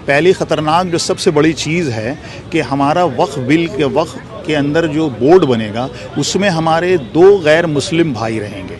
पहली ख़तरनाक जो सबसे बड़ी चीज़ है कि हमारा वक्फ बिल के वक्फ के अंदर जो बोर्ड बनेगा उसमें हमारे 2 गैर मुस्लिम भाई रहेंगे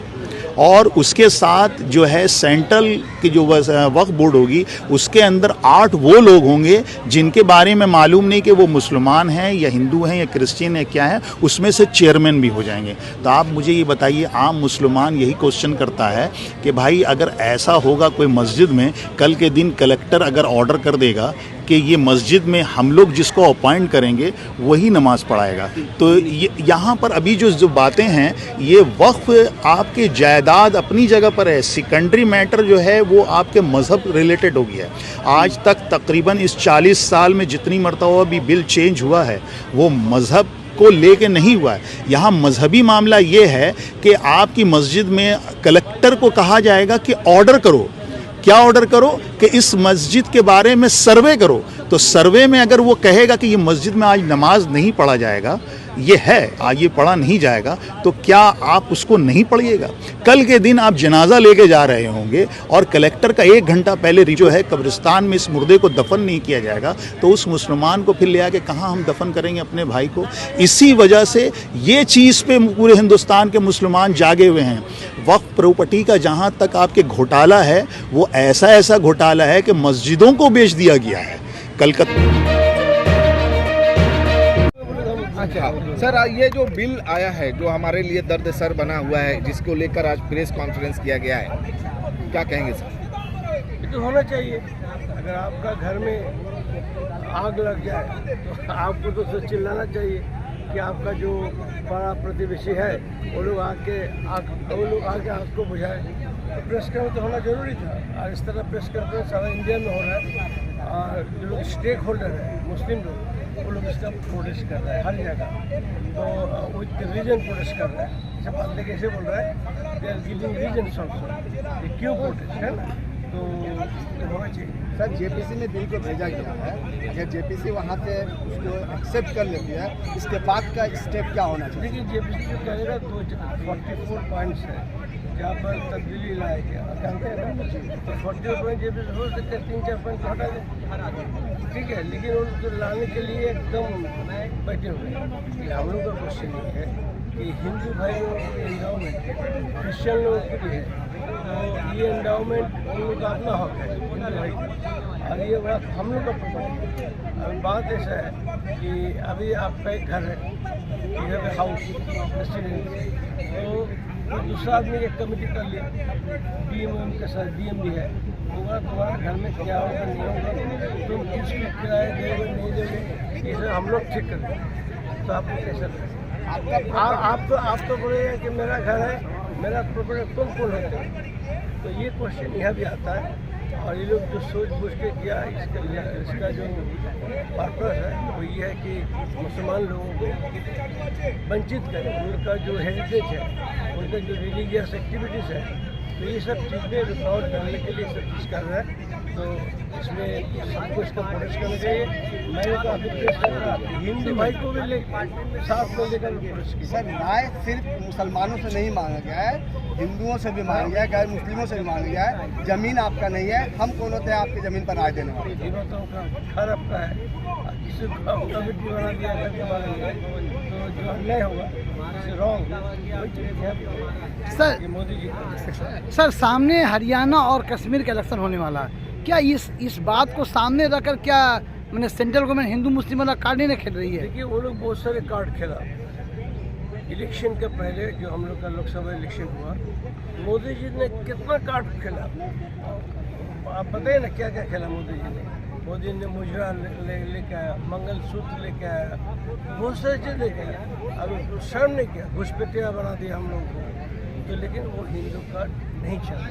और उसके साथ जो है सेंट्रल की जो वक्फ बोर्ड होगी उसके अंदर 8 वो लोग होंगे जिनके बारे में मालूम नहीं कि वो मुसलमान हैं या हिंदू हैं या क्रिश्चियन है क्या है, उसमें से चेयरमैन भी हो जाएंगे। तो आप मुझे ये बताइए, आम मुसलमान यही क्वेश्चन करता है कि भाई अगर ऐसा होगा कोई मस्जिद में, कल के दिन कलेक्टर अगर ऑर्डर कर देगा कि ये मस्जिद में हम लोग जिसको अपॉइंट करेंगे वही नमाज़ पढ़ाएगा, तो यहाँ पर अभी जो बातें हैं ये वक्फ आपके जायदाद अपनी जगह पर है, सेकेंडरी मैटर जो है वो आपके मज़हब रिलेटेड हो गया है। आज तक तकरीबन इस 40 साल में जितनी मरतबा भी बिल चेंज हुआ है वो मज़हब को लेके नहीं हुआ है। यहाँ मजहबी मामला ये है कि आपकी मस्जिद में कलेक्टर को कहा जाएगा कि ऑर्डर करो, क्या ऑर्डर करो कि इस मस्जिद के बारे में सर्वे करो। तो सर्वे में अगर वो कहेगा कि ये मस्जिद में आज नमाज नहीं पढ़ा जाएगा, ये है आज ये पढ़ा नहीं जाएगा, तो क्या आप उसको नहीं पढ़िएगा? कल के दिन आप जनाजा लेके जा रहे होंगे और कलेक्टर का 1 घंटा पहले जो है कब्रिस्तान में इस मुर्दे को दफन नहीं किया जाएगा, तो उस मुसलमान को फिर ले आके कहाँ हम दफन करेंगे अपने भाई को? इसी वजह से ये चीज़ पे पूरे हिंदुस्तान के मुसलमान जागे हुए हैं। वक्फ प्रॉपर्टी का जहाँ तक आपके घोटाला है वो ऐसा घोटाला है कि मस्जिदों को बेच दिया गया है। कलकत्ता अच्छा सर, ये जो बिल आया है जो हमारे लिए दर्द सर बना हुआ है, जिसको लेकर आज प्रेस कॉन्फ्रेंस किया गया है, क्या कहेंगे सर? ये तो होना चाहिए। अगर आपका घर में आग लग जाए तो आपको तो चिल्लाना चाहिए कि आपका जो बड़ा प्रतिवेशी है वो लोग आके आग को बुझाए। तो प्रेस कॉन्फ्रेंस तो होना जरूरी था, और इस तरह प्रेस कॉन्फ्रेंस सारा इंडिया में हो रहा है। और जो लोग स्टेक होल्डर है मुस्लिम लोग, वो लोग इसका प्रोटेस्ट कर रहे हैं हर जगह, तो विद रीजन प्रोटेस्ट कर रहे हैं। जब आदमी कैसे बोल रहा है they are giving reasons also, ये क्यों प्रोटेस्ट है ना, तो होना चाहिए। सर, जेपीसी में बिल को भेजा गया है, अगर जेपीसी वहाँ से उसको एक्सेप्ट कर लेती है, इसके बाद का स्टेप क्या होना चाहिए? देखिए, जेपीसी जो कहेगा 44 पॉइंट्स है जहाँ पर तब्दीली लाया गया, जानते हैं ना, तो 44 पॉइंट जेपीसी हो सकते हैं 3-4 पॉइंट हटा दें, ठीक है, लेकिन उनको लाने के लिए एकदम बैठे हुए हैं। हम लोग का क्वेश्चन ये है कि हिंदू भाइयों को एंडाउमेंट क्रिश्चियन लोगों के लिए है, तो ये एंडाउमेंट उन लोग का अपना हक है हिंदू भाई का, और ये बात हम लोग का प्रॉपर्टी है। अब बात ऐसा है कि अभी आपका एक घर है, यह हाउस तो दूसरा आदमी एक कमेटी कर लिया, डीएम के साथ डीएम भी है, होगा तुम्हारा घर में क्या होगा नहीं होगा, तुम किसको किराया देगे नहीं देगे, इसे हम लोग ठीक कर दें। तो आपको कैसे आप तो बोलेगा कि मेरा घर है, मेरा प्रॉपर्टी, तुम कौन होते हो? तो ये क्वेश्चन यहाँ भी आता है। और ये लोग जो सोच बूझ के किया, इसका जो पर्पस है वो ये है कि मुसलमान लोगों को वंचित करें, उनका जो हेरिटेज है, उनका जो रिलीजियस एक्टिविटीज़ है, तो ये सब चीज़ें रिकॉर्ड करने के लिए सब चीज़ कर रहा है। तो इसमें सबको इसका प्रोटेस्ट करना चाहिए। मैंने तो अभी प्रेस कर रहा, हिंदू भाई को भी साथ में लेकर प्रोटेस्ट की। सर, न्याय सिर्फ मुसलमानों से नहीं मांगा गया है, हिंदुओं से भी मांगा गया है, गैर मुस्लिमों से भी मांगा गया है। जमीन आपका नहीं है, हम कौन होते हैं आपकी ज़मीन पर राय देने वाले? कीमतों का घर आपका है, किसी को कमेटी बना दिया घर के बारे में, तो जो अन्याय होगा wrong sir, Modi ji sir सामने हरियाणा और कश्मीर का इलेक्शन होने वाला है, क्या इस बात को सामने रखकर क्या मैंने सेंट्रल गवर्नमेंट हिंदू मुस्लिम वाला कार्ड नहीं खेल रही है? देखिए, वो लोग बहुत सारे कार्ड खेला। इलेक्शन के पहले जो हम लोग का लोकसभा इलेक्शन हुआ, मोदी जी ने कितना कार्ड खेला, आप बताइए ना क्या क्या खेला मोदी जी ने। मोदी ने मुजरा लेके आया, मंगलसूत्र लेके आया, बहुत सारी चीज़ लेके आया। अब शर्म नहीं किया, घुसपैठिया बना दिया हम लोग को, तो लेकिन वो हिंदू कार्ड नहीं चला।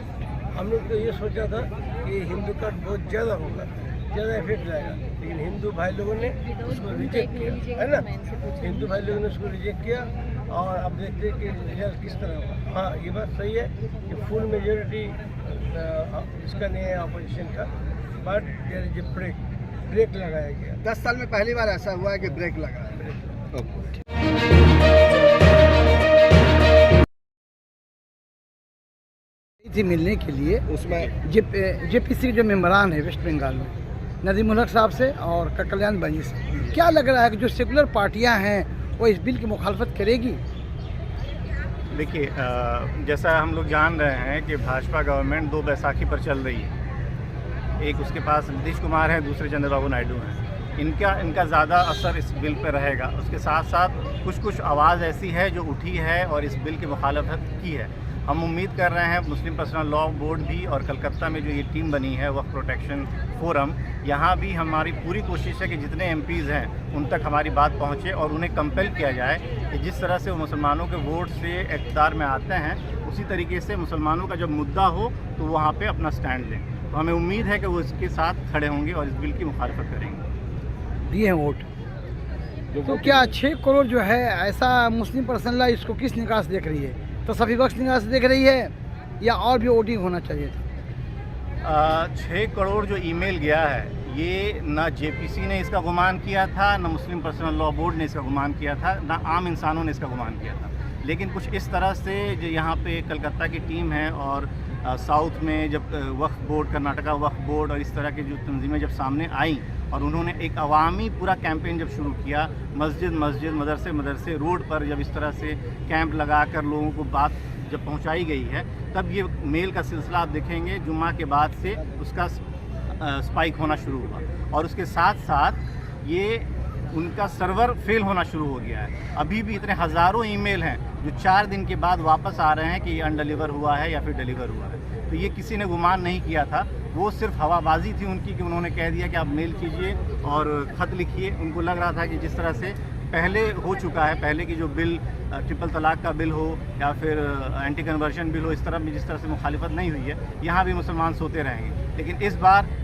हम लोग तो ये सोचा था कि हिंदू कार्ड बहुत ज़्यादा होगा, ज़्यादा इफेक्ट जाएगा, लेकिन हिंदू भाई लोगों ने उसको रिजेक्ट किया, है ना, हिंदू भाई लोगों ने उसको रिजेक्ट किया। और अब देखते हैं कि रिजल्ट किस तरह होगा। हाँ, ये बात सही है कि फुल मेजोरिटी इसका नहीं है अपोजिशन का, but there is a break लगाया गया। 10 साल में पहली बार ऐसा हुआ है कि ब्रेक लगा है। थी मिलने के लिए उसमें जेपीसी जो मेंबरान है वेस्ट बंगाल में, नदीम उल हक साहब से और कल्याण भाई से। क्या लग रहा है कि जो सेकुलर पार्टियां हैं वो इस बिल की मुखालफत करेगी? देखिए, जैसा हम लोग जान रहे हैं कि भाजपा गवर्नमेंट 2 बैसाखी पर चल रही है। एक उसके पास नीतीश कुमार हैं, दूसरे चंद्रबाबू नायडू हैं। इनका ज़्यादा असर इस बिल पर रहेगा। उसके साथ साथ कुछ आवाज़ ऐसी है जो उठी है और इस बिल की मुखालफत की है। हम उम्मीद कर रहे हैं मुस्लिम पर्सनल लॉ बोर्ड भी और कलकत्ता में जो ये टीम बनी है वक्फ प्रोटेक्शन फोरम, यहाँ भी हमारी पूरी कोशिश है कि जितने एमपीज़ हैं उन तक हमारी बात पहुँचे और उन्हें कंपेल किया जाए कि जिस तरह से वो मुसलमानों के वोट से इक़्तिदार में आते हैं उसी तरीके से मुसलमानों का जब मुद्दा हो तो वहाँ पर अपना स्टैंड लें। तो हमें उम्मीद है कि वो इसके साथ खड़े होंगे और इस बिल की मुखालफत करेंगे। दिए हैं वोट तो क्या 6 करोड़ जो है ऐसा मुस्लिम पर्सनल लॉ इसको किस निगाह से देख रही है? तो सभी वक्त निगाह से देख रही है या और भी वोटिंग होना चाहिए था? 6 करोड़ जो ईमेल गया है ये ना जेपीसी ने इसका गुमान किया था, ना मुस्लिम पर्सनल लॉ बोर्ड ने इसका गुमान किया था, ना आम इंसानों ने इसका गुमान किया था। लेकिन कुछ इस तरह से जो यहाँ पे कलकत्ता की टीम है और साउथ में जब वक्फ बोर्ड, कर्नाटका वक्फ बोर्ड और इस तरह की जो तंजीमें जब सामने आई और उन्होंने एक अवामी पूरा कैंपेन जब शुरू किया, मस्जिद मस्जिद, मदरसे मदरसे, रोड पर जब इस तरह से कैंप लगा कर लोगों को बात जब पहुंचाई गई है, तब ये मेल का सिलसिला आप देखेंगे जुम्मा के बाद से उसका स्पाइक होना शुरू हुआ और उसके साथ साथ ये उनका सर्वर फेल होना शुरू हो गया है। अभी भी इतने हज़ारों ईमेल हैं जो 4 दिन के बाद वापस आ रहे हैं कि ये अनडिलीवर हुआ है या फिर डिलीवर हुआ है। तो ये किसी ने गुमान नहीं किया था, वो सिर्फ हवाबाजी थी उनकी कि उन्होंने कह दिया कि आप मेल कीजिए और ख़त लिखिए। उनको लग रहा था कि जिस तरह से पहले हो चुका है, पहले की जो बिल ट्रिपल तलाक का बिल हो या फिर एंटी कन्वर्शन बिल हो, इस तरह में जिस तरह से मुखालिफत नहीं हुई है, यहाँ भी मुसलमान सोते रहेंगे। लेकिन इस बार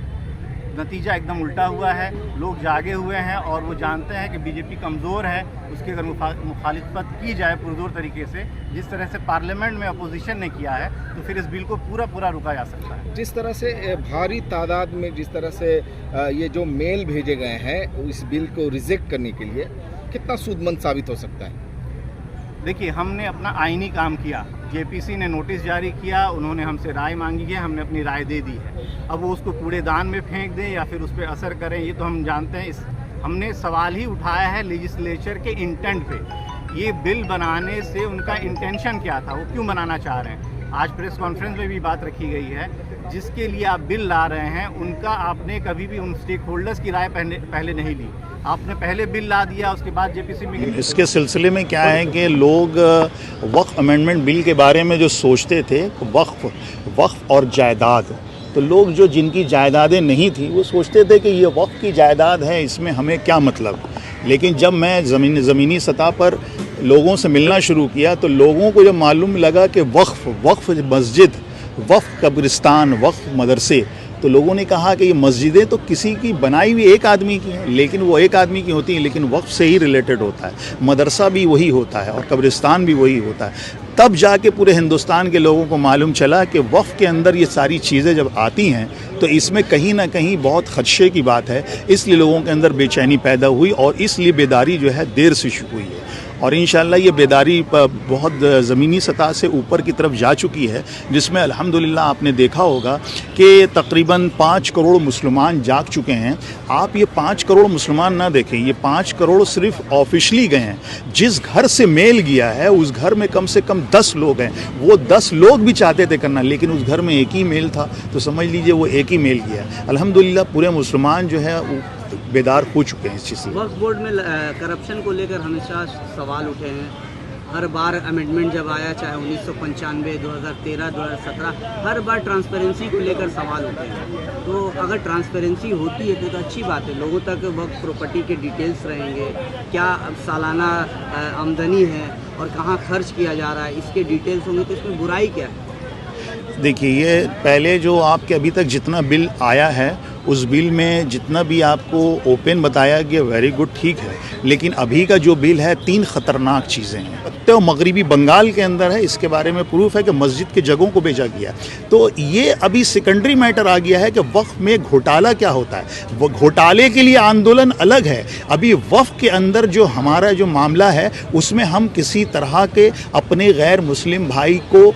नतीजा एकदम उल्टा हुआ है। लोग जागे हुए हैं और वो जानते हैं कि बीजेपी कमज़ोर है। उसकी अगर मुखालिफत की जाए पुरजोर तरीके से, जिस तरह से पार्लियामेंट में अपोजिशन ने किया है, तो फिर इस बिल को पूरा रुका जा सकता है। जिस तरह से भारी तादाद में जिस तरह से ये जो मेल भेजे गए हैं इस बिल को रिजेक्ट करने के लिए, कितना सूदमंद साबित हो सकता है? देखिए, हमने अपना आईनी काम किया। जेपीसी ने नोटिस जारी किया, उन्होंने हमसे राय मांगी है, हमने अपनी राय दे दी है। अब वो उसको कूड़ेदान में फेंक दें या फिर उस पर असर करें, ये तो हम जानते हैं। हमने सवाल ही उठाया है लेजिस्लेचर के इंटेंट पे। ये बिल बनाने से उनका इंटेंशन क्या था, वो क्यों बनाना चाह रहे हैं? आज प्रेस कॉन्फ्रेंस में भी बात रखी गई है, जिसके लिए आप बिल ला रहे हैं उनका आपने कभी भी उन स्टेक होल्डर्स की राय पहले नहीं ली। आपने पहले बिल ला दिया, उसके बाद जेपीसी में। इसके सिलसिले में क्या है कि लोग वक्फ अमेंडमेंट बिल के बारे में जो सोचते थे, वक्फ और जायदाद, तो लोग जो जिनकी जायदादें नहीं थी वो सोचते थे कि ये वक्फ की जायदाद है, इसमें हमें क्या मतलब। लेकिन जब मैं ज़मीनी सतह पर लोगों से मिलना शुरू किया तो लोगों को जब मालूम लगा कि वक्फ मस्जिद, वक्फ कब्रिस्तान, वक्फ मदरसे, तो लोगों ने कहा कि ये मस्जिदें तो किसी की बनाई हुई एक आदमी की हैं, लेकिन वो एक आदमी की होती हैं, लेकिन वक्फ से ही रिलेटेड होता है, मदरसा भी वही होता है और कब्रिस्तान भी वही होता है। तब जाके पूरे हिंदुस्तान के लोगों को मालूम चला कि वक्फ के अंदर ये सारी चीज़ें जब आती हैं तो इसमें कहीं ना कहीं बहुत खदशे की बात है। इसलिए लोगों के अंदर बेचैनी पैदा हुई और इसलिए बेदारी जो है देर से शुरू हुई है और इंशाअल्लाह ये बेदारी बहुत ज़मीनी सतह से ऊपर की तरफ जा चुकी है, जिसमें अल्हम्दुलिल्लाह आपने देखा होगा कि तकरीबन 5 करोड़ मुसलमान जाग चुके हैं। आप ये 5 करोड़ मुसलमान ना देखें, ये 5 करोड़ सिर्फ ऑफिशियली गए हैं। जिस घर से मेल गया है उस घर में कम से कम 10 लोग हैं। वो 10 लोग भी चाहते थे करना, लेकिन उस घर में एक ही मेल था, तो समझ लीजिए वो एक ही मेल गया। अल्हम्दुलिल्लाह पूरे मुसलमान जो है बेदार हो चुके हैं इस चीज़ से। वक्फ बोर्ड में करप्शन को लेकर हमेशा सवाल उठे हैं। हर बार अमेंडमेंट जब आया, चाहे 1995, 2013, 2017, हर बार ट्रांसपेरेंसी को लेकर सवाल उठे हैं। तो अगर ट्रांसपेरेंसी होती है तो अच्छी बात है, लोगों तक वक्फ प्रॉपर्टी के डिटेल्स रहेंगे, क्या सालाना आमदनी है और कहाँ खर्च किया जा रहा है, इसके डिटेल्स होंगे, तो इसमें बुराई क्या है? देखिए, ये पहले जो आपके अभी तक जितना बिल आया है उस बिल में जितना भी आपको ओपन बताया गया वेरी गुड, ठीक है, लेकिन अभी का जो बिल है 3 ख़तरनाक चीज़ें हैं। तो मगरिबी बंगाल के अंदर है, इसके बारे में प्रूफ है कि मस्जिद के जगहों को भेजा गया। तो ये अभी सेकेंडरी मैटर आ गया है कि वक्फ में घोटाला क्या होता है। वो घोटाले के लिए आंदोलन अलग है। अभी वक्फ के अंदर जो हमारा जो मामला है उसमें हम किसी तरह के अपने गैर मुस्लिम भाई को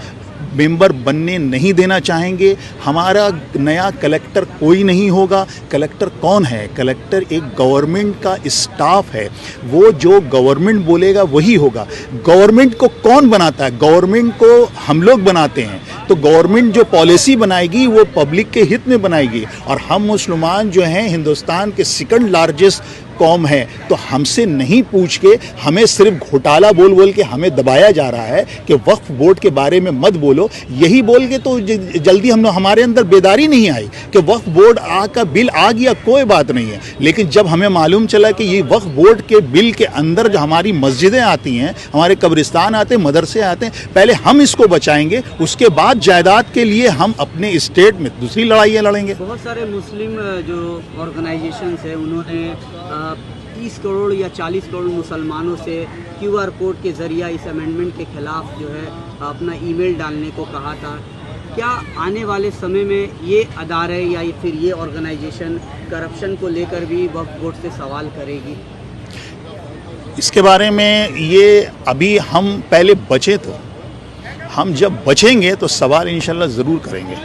मेंबर बनने नहीं देना चाहेंगे। हमारा नया कलेक्टर कोई नहीं होगा। कलेक्टर कौन है? कलेक्टर एक गवर्नमेंट का स्टाफ है, वो जो गवर्नमेंट बोलेगा वही होगा। गवर्नमेंट को कौन बनाता है? गवर्नमेंट को हम लोग बनाते हैं। तो गवर्नमेंट जो पॉलिसी बनाएगी वो पब्लिक के हित में बनाएगी। और हम मुसलमान जो हैं हिंदुस्तान के सेकंड लार्जेस्ट कौम है, तो हमसे नहीं पूछ के हमें सिर्फ घोटाला बोल बोल के हमें दबाया जा रहा है कि वक्फ बोर्ड के बारे में मत बोलो। यही बोल के तो जल्दी हमारे अंदर बेदारी नहीं आई कि वक्फ बोर्ड का बिल आ गया, कोई बात नहीं है। लेकिन जब हमें मालूम चला कि ये वक्फ बोर्ड के बिल के अंदर जो हमारी मस्जिदें आती हैं, हमारे कब्रिस्तान आते हैं, मदरसे आते हैं, पहले हम इसको बचाएंगे, उसके बाद जायदाद के लिए हम अपने स्टेट में दूसरी लड़ाइयाँ लड़ेंगे। बहुत सारे मुस्लिम जो ऑर्गेनाइजेशंस हैं उन्होंने 30 करोड़ या 40 करोड़ मुसलमानों से QR कोड के ज़रिए इस अमेंडमेंट के खिलाफ जो है अपना ईमेल डालने को कहा था। क्या आने वाले समय में ये अदारे या फिर ये ऑर्गेनाइजेशन करप्शन को लेकर भी वक्फ बोर्ड से सवाल करेगी? इसके बारे में ये अभी हम पहले बचे, तो हम जब बचेंगे तो सवाल इंशाल्लाह ज़रूर करेंगे।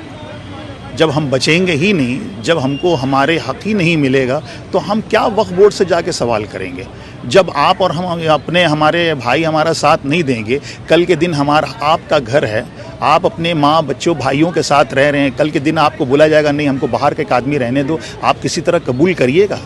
जब हम बचेंगे ही नहीं, जब हमको हमारे हक ही नहीं मिलेगा, तो हम क्या वक्फ बोर्ड से जाके सवाल करेंगे? जब आप और हम अपने हमारे भाई हमारा साथ नहीं देंगे, कल के दिन हमारा आपका घर है, आप अपने माँ बच्चों भाइयों के साथ रह रहे हैं, कल के दिन आपको बोला जाएगा नहीं हमको बाहर के एक आदमी रहने दो, आप किसी तरह कबूल करिएगा?